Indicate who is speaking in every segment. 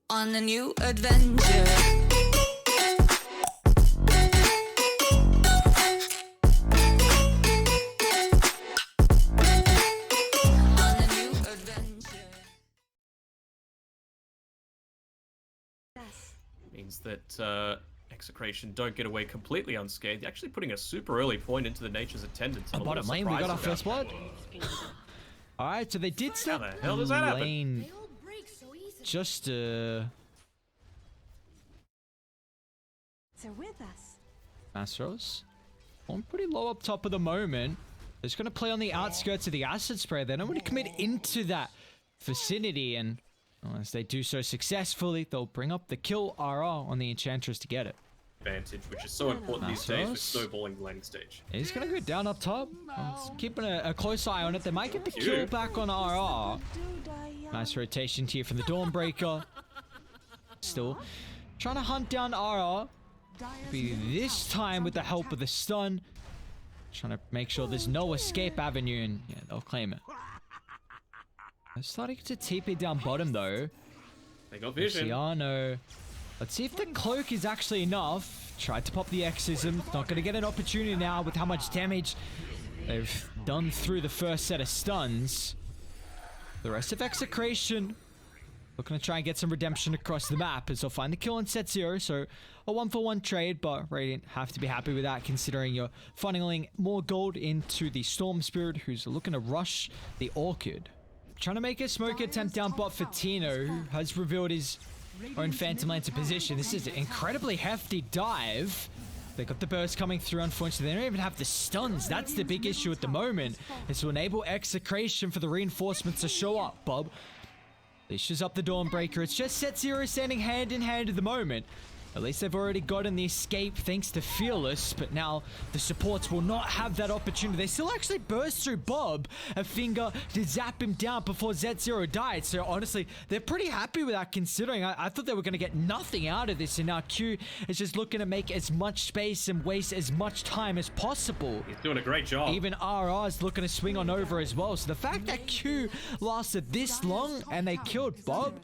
Speaker 1: on a new adventure.
Speaker 2: Means that Execration don't get away completely unscathed. They're actually putting a super early point into the Nature's attendance.
Speaker 3: A bottom lane, we got our first blood. Alright, so they did start
Speaker 2: How the hell does that happen?
Speaker 3: lane just
Speaker 4: So with us.
Speaker 3: Mastros. I'm pretty low up top at the moment. They're just gonna play on the outskirts of the acid spray. They don't want to commit into that vicinity, and as they do so successfully, they'll bring up the kill RR on the Enchantress to get it.
Speaker 2: Advantage, which is so important these days with snowballing the laning stage.
Speaker 3: He's gonna go down up top. Keeping a close eye on it. They might get the kill back on RR. Nice rotation here from the Dawnbreaker. Still trying to hunt down RR. Be this time with the help of the stun. Trying to make sure there's no escape avenue, and yeah, they'll claim it. They're starting to TP down bottom though.
Speaker 2: They got vision.
Speaker 3: Luciano. Let's see if the cloak is actually enough. Tried to pop the Exorcism. Not going to get an opportunity now with how much damage they've done through the first set of stuns. The rest of Execration looking to try and get some redemption across the map as they'll find the kill on set 0. So a 1-for-1 trade, but Radiant have to be happy with that considering you're funneling more gold into the Storm Spirit, who's looking to rush the Orchid. Trying to make a smoke attempt down bot for Tino, who has revealed his own Phantom Lancer position. This is an incredibly hefty dive. They got the burst coming through, unfortunately. They don't even have the stuns. That's the big issue at the moment, is to enable Execration for the reinforcements to show up, Bob. Leashes up the Dawnbreaker. It's just set 0 standing hand in hand at the moment. At least they've already gotten the escape thanks to Fearless, but now the supports will not have that opportunity. They still actually burst through Bob a finger to zap him down before Z0 died. So honestly, they're pretty happy with that considering I thought they were going to get nothing out of this, and now Q is just looking to make as much space and waste as much time as possible.
Speaker 2: He's doing a great job.
Speaker 3: Even RR is looking to swing on over as well. So the fact that Q lasted this long and they killed Bob,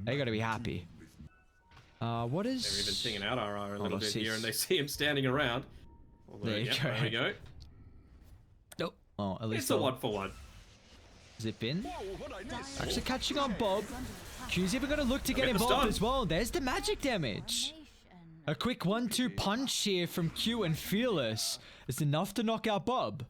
Speaker 3: they got to be happy. What is...
Speaker 2: They're even singing out RR a little bit here, and they see him standing around. Although, there we go.
Speaker 3: Nope. Oh, at least
Speaker 2: it's a 1-for-1.
Speaker 3: Zip in. Actually catching on Bob. Q's even going to look to get involved as well. There's the magic damage. A quick 1-2 punch here from Q and Fearless is enough to knock out Bob.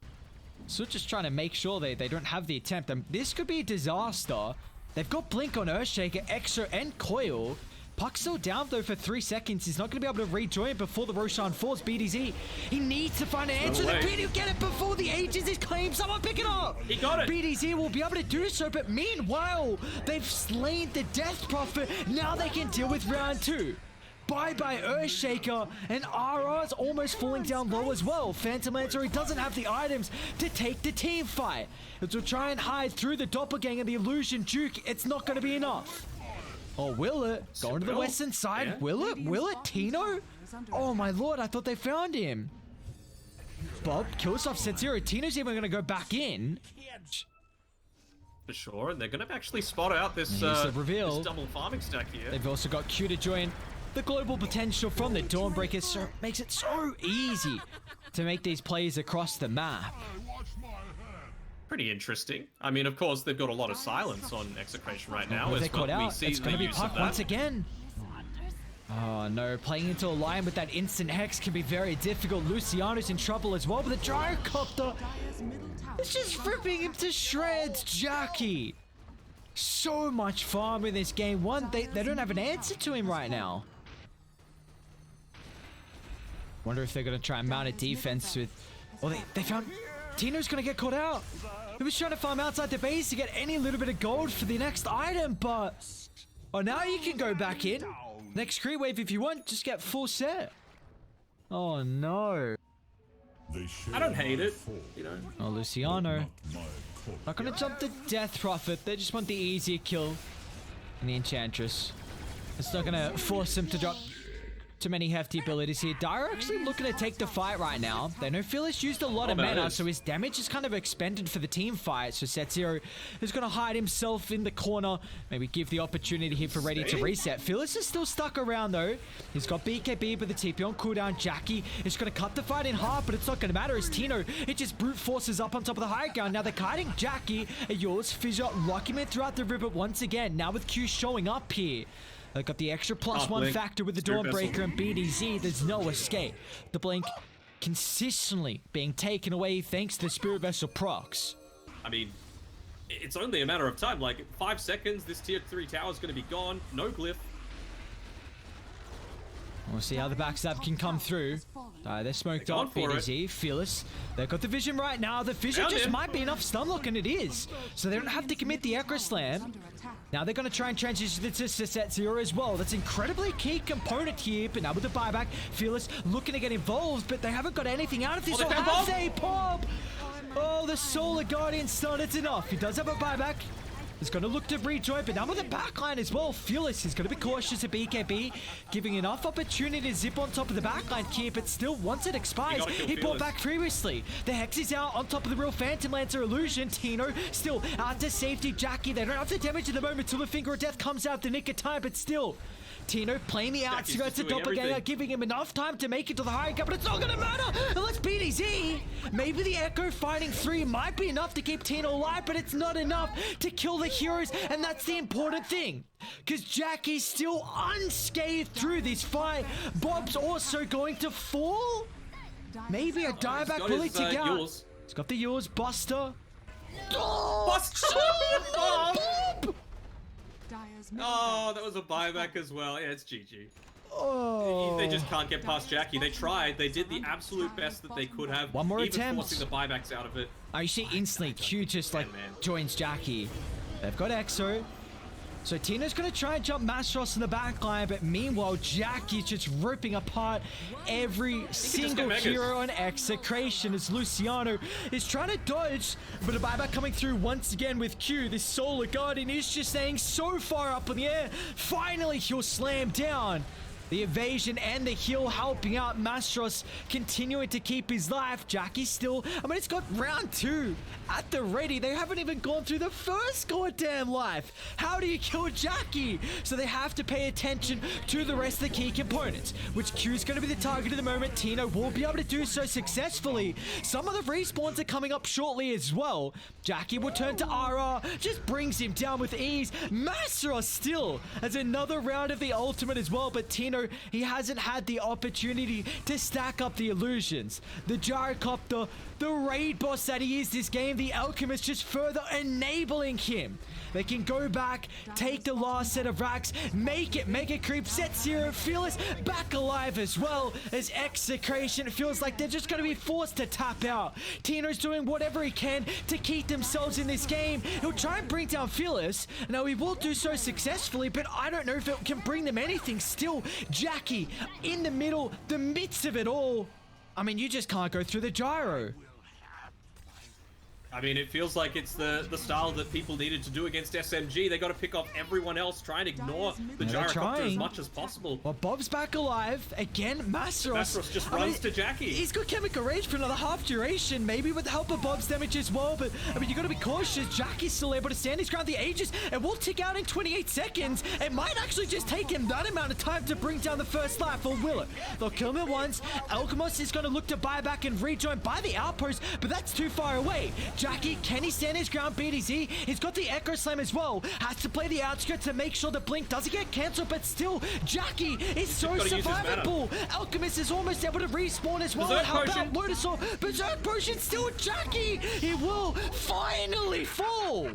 Speaker 3: So just trying to make sure they don't have the attempt. This could be a disaster. They've got Blink on Earthshaker, Exo, and Coil. Puck's still down though for 3 seconds. He's not going to be able to rejoin before the Roshan falls. BDZ, he needs to find an answer. The BD will get it before the Aegis is claimed. Someone pick it up.
Speaker 2: He got it.
Speaker 3: BDZ will be able to do so, but meanwhile, they've slain the Death Prophet. Now they can deal with round 2. Bye-bye Earthshaker, and RR's almost falling down low as well. Phantom Lancer, he doesn't have the items to take the team fight. It will try and hide through the Doppelganger, the Illusion Duke. It's not going to be enough. Oh, will it? Going to the western side. Yeah. Will it? Will it? Tino? Oh my lord, I thought they found him. Bob kills off set 0. Tino's even going to go back in.
Speaker 2: For sure, and they're going to actually spot out this,
Speaker 3: reveal.
Speaker 2: This double farming stack here.
Speaker 3: They've also got Q to join the global potential from the Dawnbreaker, so makes it so easy to make these plays across the map.
Speaker 2: Pretty interesting. I mean, of course, they've got a lot of silence on Execration right now.
Speaker 3: They caught out. It's going to be Puck once again. Oh no, playing into a line with that instant hex can be very difficult. Luciano's in trouble as well, but the Gyrocopter is just ripping him to shreds. Jackie. So much farm in this game. They don't have an answer to him right now. Wonder if they're going to try and mount a defense with... Oh, they found... Tino's going to get caught out. He was trying to farm outside the base to get any little bit of gold for the next item, but... Oh, now you can go back in. Next creep wave if you want, just get full set. Oh, no.
Speaker 2: I don't hate it, you know.
Speaker 3: Oh, Luciano. Not going to jump the Death Prophet. They just want the easier kill. And the Enchantress. It's not going to force him to drop too many hefty abilities here. Dire actually looking to take the fight right now. They know Phyllis used a lot of
Speaker 2: man,
Speaker 3: mana, so his damage is kind of expended for the team fight. So Setsuro is going to hide himself in the corner. Maybe give the opportunity here for Ready to reset. Phyllis is still stuck around though. He's got BKB, but the TP on cooldown. Jackie is going to cut the fight in half, but it's not going to matter as Tino, it just brute forces up on top of the high ground. Now they're kiting Jackie. Yours, Fissure, rocking him throughout the river once again. Now with Q showing up here. They got the extra +1 factor with the Dawnbreaker and BDZ. There's no escape. The Blink consistently being taken away thanks to the Spirit Vessel procs.
Speaker 2: I mean, it's only a matter of time. Like 5 seconds, this tier 3 tower is going to be gone. No glyph.
Speaker 3: We'll see how the backstab can come through. They're smoked up. BDZ, Fearless. They've got the vision right now. The vision just might be enough stun lock, and it is. So they don't have to commit the Echo Slam. Now they're going to try and transition to Setsuro as well. That's incredibly key component here. But now with the buyback, Fearless looking to get involved, but they haven't got anything out of this. Or have they, Pop? Oh, the Solar Guardian stun. It's enough. He does have a buyback. He's going to look to rejoin, but now with the backline as well. Fearless is going to be cautious at BKB, giving enough opportunity to zip on top of the backline here, but still, once it expires, he brought back previously. The Hex is out on top of the real Phantom Lancer illusion. Tino still out to safety. Jackie, they don't have the damage at the moment till the Finger of Death comes out the nick of time, but still. Tino playing the outskirts of Doppelganger, giving him enough time to make it to the high ground, but it's not going to matter unless BDZ. Maybe the Echo fighting 3 might be enough to keep Tino alive, but it's not enough to kill the heroes, and that's the important thing. Because Jackie's still unscathed through this fight. Bob's also going to fall? Maybe a dieback bully to get out. He's got the yours, Buster. Oh,
Speaker 2: Buster!
Speaker 3: Bob!
Speaker 2: Oh, that was a buyback as well. Yeah, it's GG.
Speaker 3: Oh.
Speaker 2: They just can't get past Jackie. They tried. They did the absolute best that they could have.
Speaker 3: One more
Speaker 2: even
Speaker 3: attempt.
Speaker 2: Forcing the buybacks out of it.
Speaker 3: Oh, you see instantly, Q just like joins Jackie. They've got Exo. So Tino's going to try and jump Mastros in the back line, but meanwhile, Jackie's just ripping apart every single hero on Execration as Luciano is trying to dodge, but a buyback coming through once again with Q. This Solar Guardian is just staying so far up in the air. Finally, he'll slam down. The evasion and the heal helping out. Mastros continuing to keep his life. Jackie's still, I mean, it's got round 2 at the ready. They haven't even gone through the first goddamn life. How do you kill Jackie? So they have to pay attention to the rest of the key components, which Q is going to be the target at the moment. Tino will be able to do so successfully. Some of the respawns are coming up shortly as well. Jackie will turn to RR, just brings him down with ease. Mastros still has another round of the ultimate as well, but Tino, he hasn't had the opportunity to stack up the illusions. The Gyrocopter, the raid boss that he is this game, the Alchemist just further enabling him. They can go back, take the last set of racks, make it Mega Creep, Setsuro, Fearless back alive as well as Execration. It feels like they're just going to be forced to tap out. Tino's doing whatever he can to keep themselves in this game. He'll try and bring down Fearless. Now, he will do so successfully, but I don't know if it can bring them anything. Still, Jackie in the middle, the midst of it all. I mean, you just can't go through the gyro.
Speaker 2: I mean, it feels like it's the style that people needed to do against SMG. They got to pick off everyone else, try and ignore the Gyrocopter as much as possible.
Speaker 3: Well, Bob's back alive. Again, Mastros
Speaker 2: just runs to Jackie.
Speaker 3: He's got Chemical Rage for another half duration, maybe with the help of Bob's damage as well, but I mean, you got to be cautious. Jackie's still able to stand his ground the Aegis, and will tick out in 28 seconds. It might actually just take him that amount of time to bring down the first life, or will it? They'll kill him at once. Alchemist is going to look to buy back and rejoin by the outpost, but that's too far away. Jackie, can he stand his ground? BDZ, he's got the Echo Slam as well. Has to play the outskirts to make sure the blink doesn't get cancelled, but still, Jackie is so survivable. Alchemist is almost able to respawn as well. How about Lotusaur? Berserk Potion, still Jackie. He will finally fall.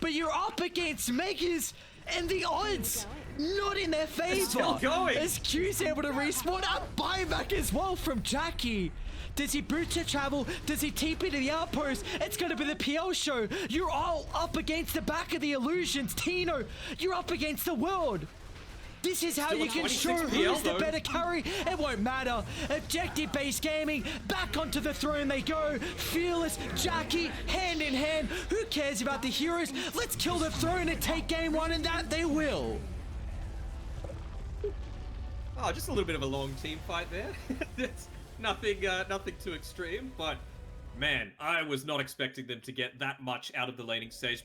Speaker 3: But you're up against Megas, and the odds not in their favor.
Speaker 2: Still going.
Speaker 3: As Q's able to respawn, a buyback as well from Jackie. Does he boot to travel? Does he TP to the outpost? It's going to be the PL show. You're all up against the back of the illusions. Tino, you're up against the world. This is how you can show who's the better carry. It won't matter. Objective-based gaming, back onto the throne they go. Fearless, Jackie, hand in hand. Who cares about the heroes? Let's kill the throne and take game 1, and that they will.
Speaker 2: Oh, just a little bit of a long team fight there. It's nothing too extreme, but man, I was not expecting them to get that much out of the laning stage.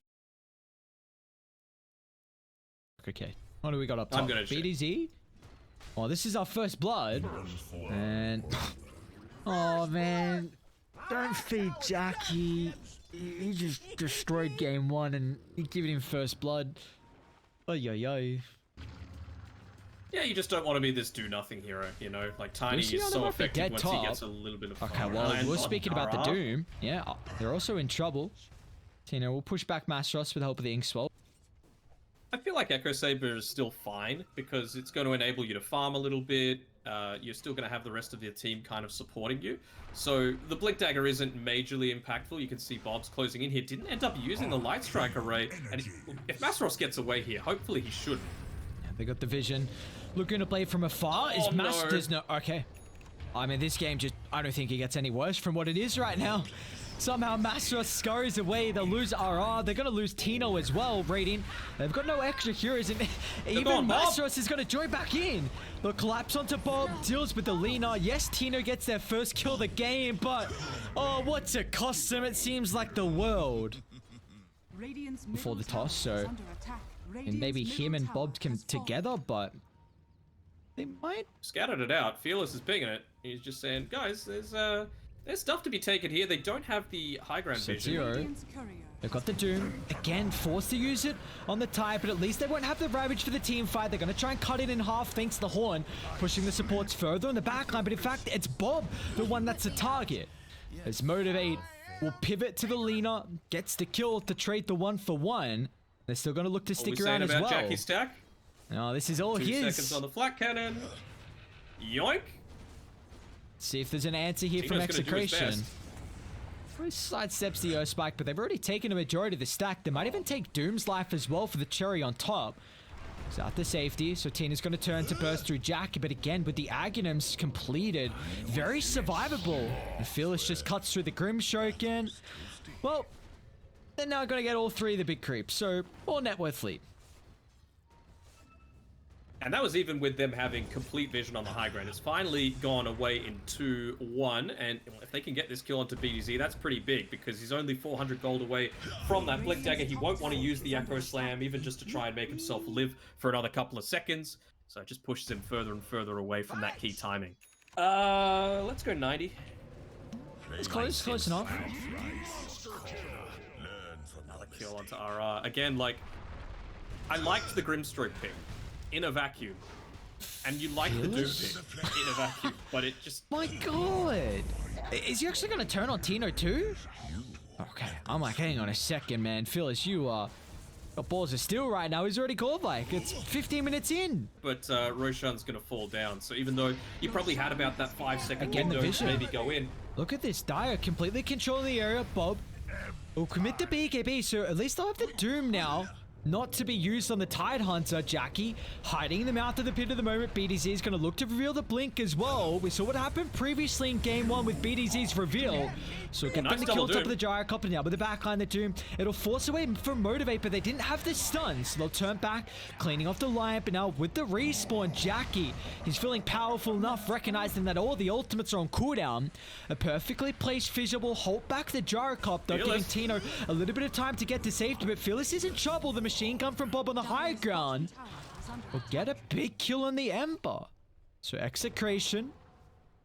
Speaker 3: Okay, what do we got up top?
Speaker 2: I'm gonna check.
Speaker 3: BDZ? Oh, this is our first blood. And... oh, man. Don't feed Jackie. He just destroyed game 1 and you're giving him first blood. Oh, yo.
Speaker 2: Yeah, you just don't want to be this do-nothing hero, you know? Like, Tiny is so effective once he gets a little bit of fire.
Speaker 3: Okay, well, we're speaking about the Doom. Yeah, they're also in trouble. Tino will push back Mastros with the help of the Ink Swell.
Speaker 2: I feel like Echo Saber is still fine because it's going to enable you to farm a little bit. You're still going to have the rest of your team kind of supporting you. So the Blink Dagger isn't majorly impactful. You can see Bob's closing in here. Didn't end up using the Light Strike array. And if Mastros gets away here, hopefully he shouldn't.
Speaker 3: Yeah, they got the vision. Looking to play from afar. Is Masters no... okay. I mean, this game just... I don't think it gets any worse from what it is right now. Somehow Mastros scurries away. They'll lose RR. They're going to lose Tino as well, rating. They've got no extra heroes. And even Mastros is going to join back in. They'll collapse onto Bob. Deals with the Lina. Yes, Tino gets their first kill of the game, but... oh, what's it cost them? It seems like the world. Before the toss, so... and maybe him and Bob can together, but... they might...
Speaker 2: scattered it out. Fearless is pinging it. He's just saying, guys, there's stuff to be taken here. They don't have the high ground vision.
Speaker 3: They've got the Doom. Again, forced to use it on the Tide, but at least they won't have the Ravage for the team fight. They're going to try and cut it in half thanks to the Horn, pushing the supports further in the backline. But in fact, it's Bob, the one that's the target. As Motivate will pivot to the Lina, gets the kill to trade the 1-for-1. They're still going to look to stick around as well.
Speaker 2: Jackie stack?
Speaker 3: No, this is all
Speaker 2: 2
Speaker 3: his.
Speaker 2: seconds on the flat cannon. Yoink.
Speaker 3: See if there's an answer here from Execration. Sidesteps the Earth Spike, but they've already taken a majority of the stack. They might even take Doom's life as well for the cherry on top. It's out the safety, so Tina's going to turn to burst through Jackie, but again, with the Aghanims completed, very survivable. And Fearless just cuts through the Grim Shoken. Well, they're now going to get all 3 of the big creeps, so all net worth lead.
Speaker 2: And that was even with them having complete vision on the high ground. It's finally gone away in 2-1, and if they can get this kill onto BDZ, that's pretty big because he's only 400 gold away from that Blink Dagger. He won't want to use the Echo Slam, even just to try and make himself live for another couple of seconds. So it just pushes him further and further away from that key timing. Let's go 90.
Speaker 3: It's close enough.
Speaker 2: Another kill onto RR. Again, like, I liked the Grimstroke pick in a vacuum, and you like the Doom pick in a vacuum, but it just...
Speaker 3: my god! Is he actually gonna turn on Tino too? Okay, I'm like, hang on a second, man. Phyllis, you got balls of steel right now. He's already called, like, it's 15 minutes in.
Speaker 2: But Roshan's gonna fall down, so even though you probably had about that 5-second window to maybe go in.
Speaker 3: Look at this, Dire completely controlling the area. Bob will commit to BKB, so at least they'll have the Doom now. Not to be used on the Tide Hunter. Jackie hiding in the mouth of the pit at the moment. BDZ is going to look to reveal the blink as well. We saw what happened previously in game 1 with BDZ's reveal. So get them the kill top of the Gyrocopter now with the backline, the Doom. It'll force away from Motivate, but they didn't have the stun. So they'll turn back, cleaning off the Lion. But now with the respawn, Jackie, he's feeling powerful enough, recognizing that all the ultimates are on cooldown. A perfectly placed fissure will hold back the Gyrocopter, giving Tino a little bit of time to get to safety. But Phyllis is in trouble. The machine gun from Bob on the high ground will get a big kill on the Ember. So Execration,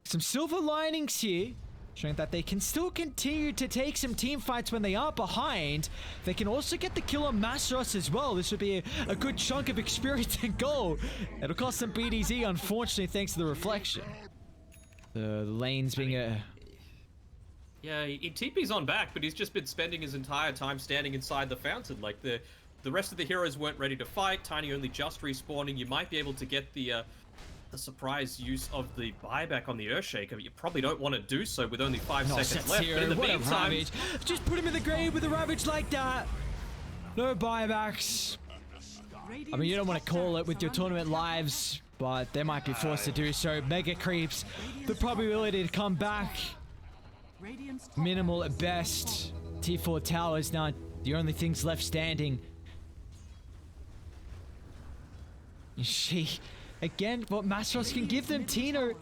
Speaker 3: some silver linings here, showing that they can still continue to take some team fights when they are behind. They can also get the kill on Mastros as well. This would be a good chunk of experience and gold. It'll cost them BDZ, unfortunately, thanks to the reflection. The lanes being a...
Speaker 2: yeah, he TP's on back, but he's just been spending his entire time standing inside the fountain. Like, the rest of the heroes weren't ready to fight. Tiny only just respawning. You might be able to get the surprise use of the buyback on the Earthshaker, but you probably don't want to do so with only 5 seconds left. But in the meantime,
Speaker 3: just put him in the grave with a Ravage like that. No buybacks. I mean, you don't want to call it with your tournament lives, but they might be forced to do so. Mega creeps. The probability to come back, minimal at best. T4 towers now the only things left standing. Again, what Mastros can give them. Tino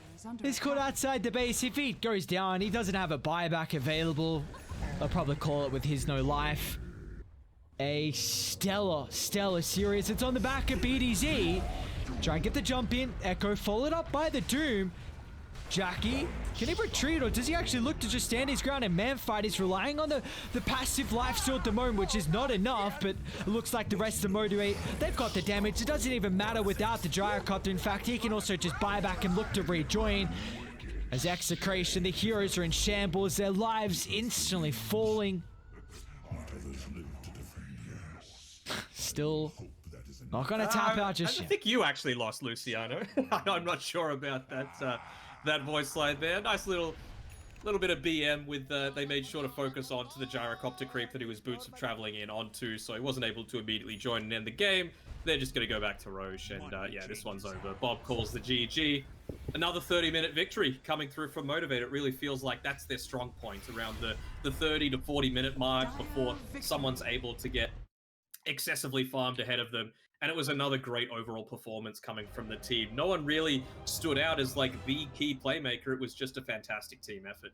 Speaker 3: is caught outside the base. If he goes down, he doesn't have a buyback available. I'll probably call it with his no life. A stellar series. It's on the back of BDZ. Try and get the jump in. Echo followed up by the Doom. Jackie, can he retreat or does he actually look to just stand his ground and man fight? He's relying on the passive lifesteal at the moment, which is not enough, but it looks like the rest of Motivate, they've got the damage. It doesn't even matter without the Gyrocopter. In fact, he can also just buy back and look to rejoin. As Execration, the heroes are in shambles, their lives instantly falling. Still not gonna tap out just
Speaker 2: I
Speaker 3: yet.
Speaker 2: think you actually lost Luciano. I'm not sure about that that voice slide there. Nice little bit of BM with they made sure to focus onto the gyrocopter creep that he was boots of traveling in onto, so he wasn't able to immediately join and end the game. They're just going to go back to Roche, and yeah, this one's over. Bob calls the GG. Another 30-minute victory coming through from Motivate. It really feels like that's their strong point, around the 30 to 40-minute mark before someone's able to get excessively farmed ahead of them. And it was another great overall performance coming from the team. No one really stood out as like the key playmaker. It was just a fantastic team effort.